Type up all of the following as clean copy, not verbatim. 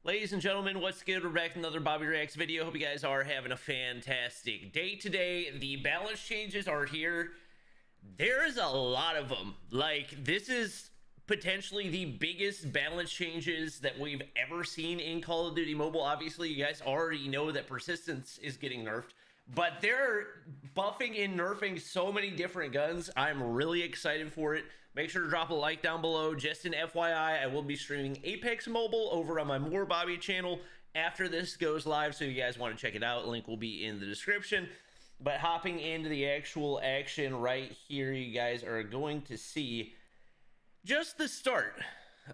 Ladies and gentlemen, what's good? We're back with another Bobby Reacts video. Hope you guys are having a fantastic day today. The balance changes are here. There is a lot of them. Like, this is potentially the biggest balance changes that we've ever seen in Call of Duty Mobile. Obviously, you guys already know that persistence is getting nerfed, but they're buffing and nerfing so many different guns. I'm really excited for it. Make sure to drop a like down below. Just an FYI, I will be streaming Apex Mobile over on my More Bobby channel after this goes live, so if you guys want to check it out, link will be in the description. But hopping into the actual action right here, you guys are going to see just the start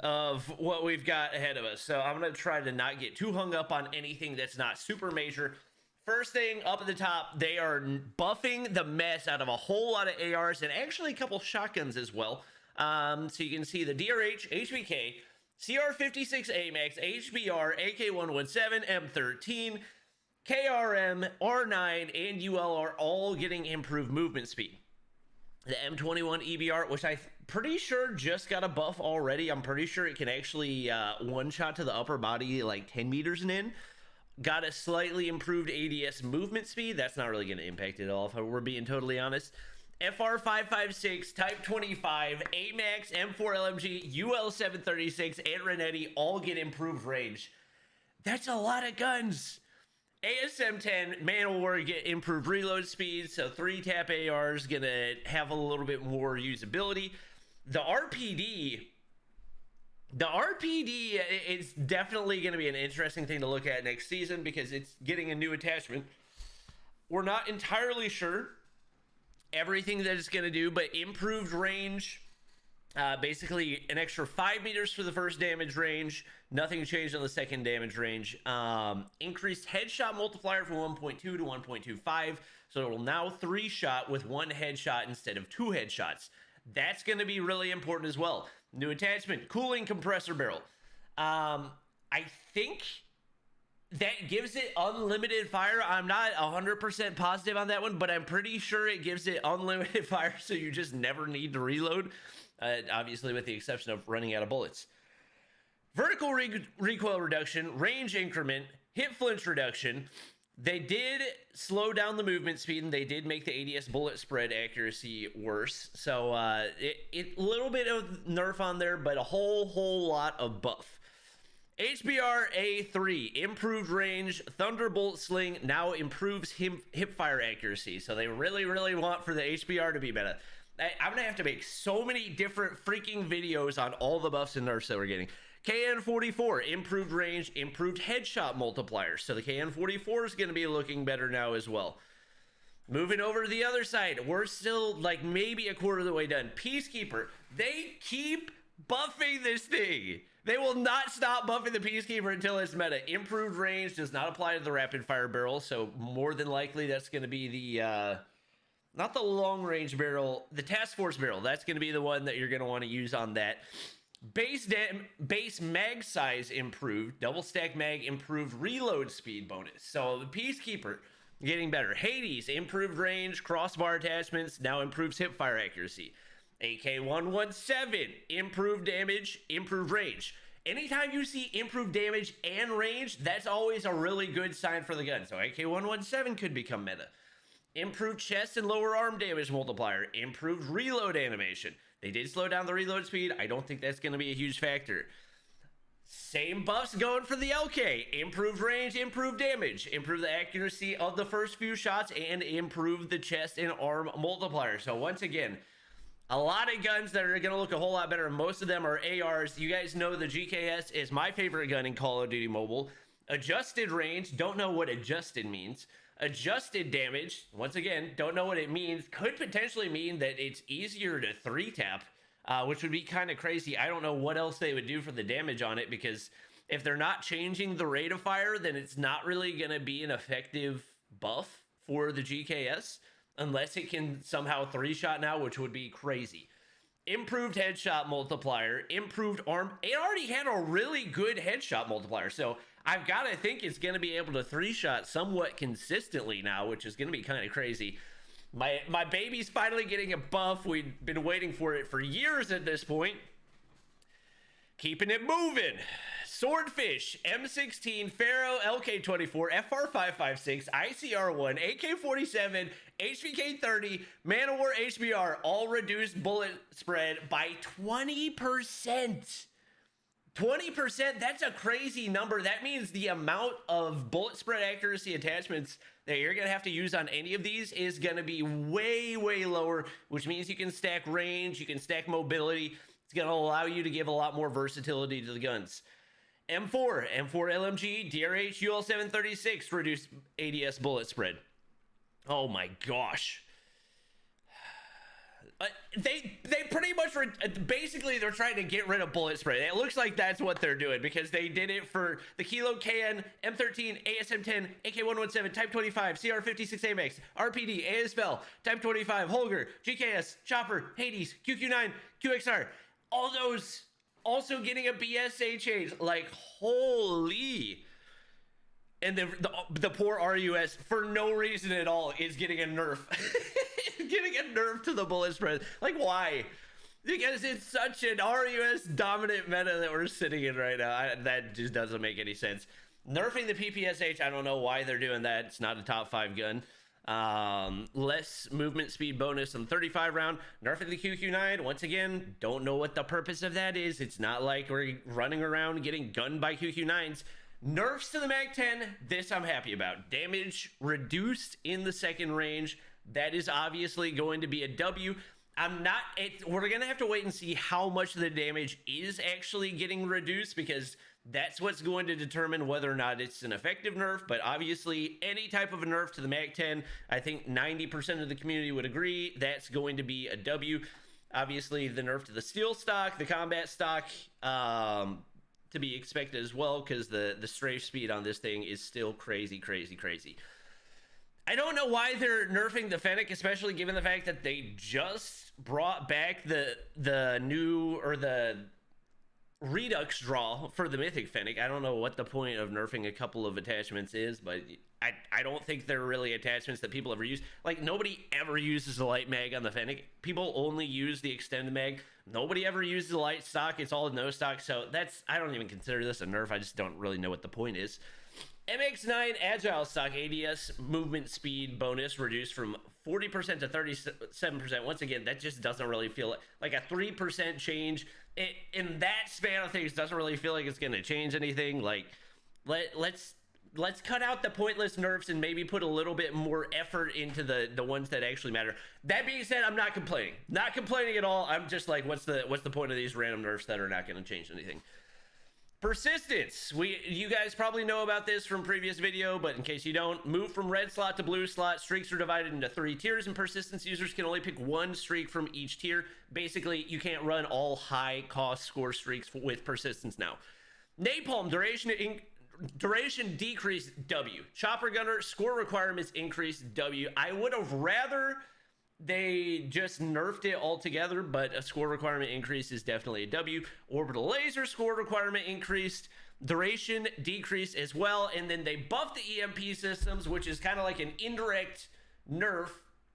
of what we've got ahead of us. So I'm going to try to not get too hung up on anything that's not super major. First thing up at the top, they are buffing the mess out of a whole lot of ARs and actually a couple shotguns as well. So you can see the DRH, HBK, CR56 AMAX, HBR, AK117, M13, KRM, R9, and UL are all getting improved movement speed. The M21 EBR, which I'm pretty sure just got a buff already. I'm pretty sure it can actually one-shot to the upper body like 10 meters and in. Got a slightly improved ADS movement speed. That's not really going to impact it at all, if we're being totally honest. FR556, Type 25, AMAX, M4 LMG, UL736, and Renetti all get improved range. That's a lot of guns. ASM-10, Man War get improved reload speed, so 3-tap AR is going to have a little bit more usability. The RPD is definitely going to be an interesting thing to look at next season because it's getting a new attachment. We're not entirely sure everything that it's going to do, but improved range, basically an extra 5 meters for the first damage range. Nothing changed on the second damage range. Increased headshot multiplier from 1.2 to 1.25, so it will now 3-shot with 1 headshot instead of 2 headshots. That's going to be really important as well. New attachment, cooling compressor barrel. I think that gives it unlimited fire. I'm not 100% positive on that one, but I'm pretty sure it gives it unlimited fire, so you just never need to reload. Obviously, with the exception of running out of bullets. Vertical recoil reduction, range increment, hit flinch reduction. They did slow down the movement speed, and they did make the ADS bullet spread accuracy worse. So a little bit of nerf on there, but a whole lot of buff. HBR A3, improved range. Thunderbolt Sling now improves hip fire accuracy. So they really want for the HBR to be better. I'm going to have to make so many different freaking videos on all the buffs and nerfs that we're getting. KN44, improved range, improved headshot multiplier. So the KN44 is going to be looking better now as well. Moving over to the other side, we're still like maybe a quarter of the way done. Peacekeeper, they keep buffing this thing. They will not stop buffing the Peacekeeper until it's meta. Improved range does not apply to the rapid fire barrel, so more than likely that's going to be the... not the long range barrel, the task force barrel. That's going to be the one that you're going to want to use on that. Base mag size improved. Double stack mag improved reload speed bonus. So the Peacekeeper getting better. Hades improved range, crossbar attachments, now improves hip fire accuracy. AK117 improved damage, improved range. Anytime you see improved damage and range, that's always a really good sign for the gun. So AK117 could become meta. Improved chest and lower arm damage multiplier. Improved reload animation. They did slow down the reload speed. I don't think that's going to be a huge factor. Same buffs going for the LK. Improved range, improved damage. Improved the accuracy of the first few shots, and improved the chest and arm multiplier. So once again, a lot of guns that are going to look a whole lot better. Most of them are ARs. You guys know the GKS is my favorite gun in Call of Duty Mobile. Adjusted range. Don't know what adjusted means. Adjusted damage, once again, don't know what it means. Could potentially mean that it's easier to 3-tap, which would be kind of crazy. I don't know what else they would do for the damage on it, because if they're not changing the rate of fire, then it's not really going to be an effective buff for the GKS, unless it can somehow 3-shot now, which would be crazy. Improved headshot multiplier, improved arm. It already had a really good headshot multiplier, so I've got to think it's going to be able to 3-shot somewhat consistently now, which is going to be kind of crazy. My baby's finally getting a buff. We've been waiting for it for years at this point. Keeping it moving. Swordfish, M16, Pharaoh, LK24, FR556, ICR1, AK47, HVK30, Man of War HBR, all reduced bullet spread by 20%. 20%, that's a crazy number. That means the amount of bullet spread accuracy attachments that you're going to have to use on any of these is going to be way, way lower, which means you can stack range, you can stack mobility. It's going to allow you to give a lot more versatility to the guns. M4 LMG, DRH, UL736, reduced ADS bullet spread. Oh my gosh. They pretty much basically they're trying to get rid of bullet spread. It looks like that's what they're doing because they did it for the Kilo KN, M13, ASM10, AK117, Type 25, CR56 AMX, RPD, ASFL, Type 25, Holger, GKS, Chopper, Hades, QQ9, QXR. All those also getting a BSA change. Like, holy. And the poor RUS, for no reason at all, is getting a nerf. Getting a nerf to the bullet spread. Like, why? Because it's such an RUS dominant meta that we're sitting in right now. That just doesn't make any sense. Nerfing the PPSH, I don't know why they're doing that. It's not a top 5 gun. Less movement speed bonus on 35 round. Nerfing the QQ9, once again, don't know what the purpose of that is. It's not like we're running around getting gunned by QQ9s. Nerfs to the MAC-10, this I'm happy about. Damage reduced in the second range. That is obviously going to be a W. We're going to have to wait and see how much of the damage is actually getting reduced, because that's what's going to determine whether or not it's an effective nerf. But obviously, any type of a nerf to the MAC-10, I think 90% of the community would agree that's going to be a W. Obviously, the nerf to the steel stock, the combat stock, to be expected as well, because the strafe speed on this thing is still crazy, crazy, crazy. I don't know why they're nerfing the Fennec, especially given the fact that they just brought back the new, or the Redux draw for the Mythic Fennec. I don't know what the point of nerfing a couple of attachments is, but I don't think they're really attachments that people ever use. Like, nobody ever uses the light mag on the Fennec. People only use the extended mag. Nobody ever uses the light stock. It's all no stock. So I don't even consider this a nerf. I just don't really know what the point is. MX9 Agile stock ADS movement speed bonus reduced from 40% to 37%. Once again, that just doesn't really feel like a 3% change. In that span of things, doesn't really feel like it's going to change anything. Like, let's cut out the pointless nerfs and maybe put a little bit more effort into the ones that actually matter. That being said, I'm not complaining. Not complaining at all. I'm just like, what's the point of these random nerfs that are not going to change anything? Persistence. You guys probably know about this from previous video, but in case you don't, move from red slot to blue slot. Streaks are divided into 3 tiers, and persistence users can only pick 1 streak from each tier. Basically, you can't run all high cost score streaks with persistence now. Napalm duration decrease W. Chopper gunner score requirements increase W. I would have rather they just nerfed it altogether, but a score requirement increase is definitely a W. Orbital laser score requirement increased, duration decreased as well, and then they buffed the EMP systems, which is kind of like an indirect nerf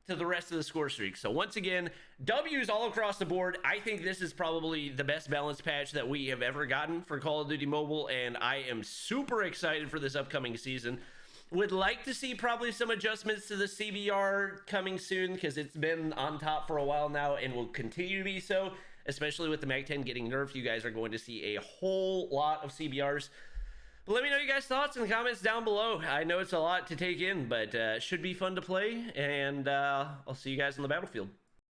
to the rest of the score streak. So once again, W's all across the board. I think this is probably the best balanced patch that we have ever gotten for Call of Duty Mobile, and I am super excited for this upcoming season. Would like to see probably some adjustments to the CBR coming soon, because it's been on top for a while now and will continue to be so, especially with the MAC-10 getting nerfed. You guys are going to see a whole lot of CBRs. But let me know your guys' thoughts in the comments down below. I know it's a lot to take in, but should be fun to play, and I'll see you guys on the battlefield.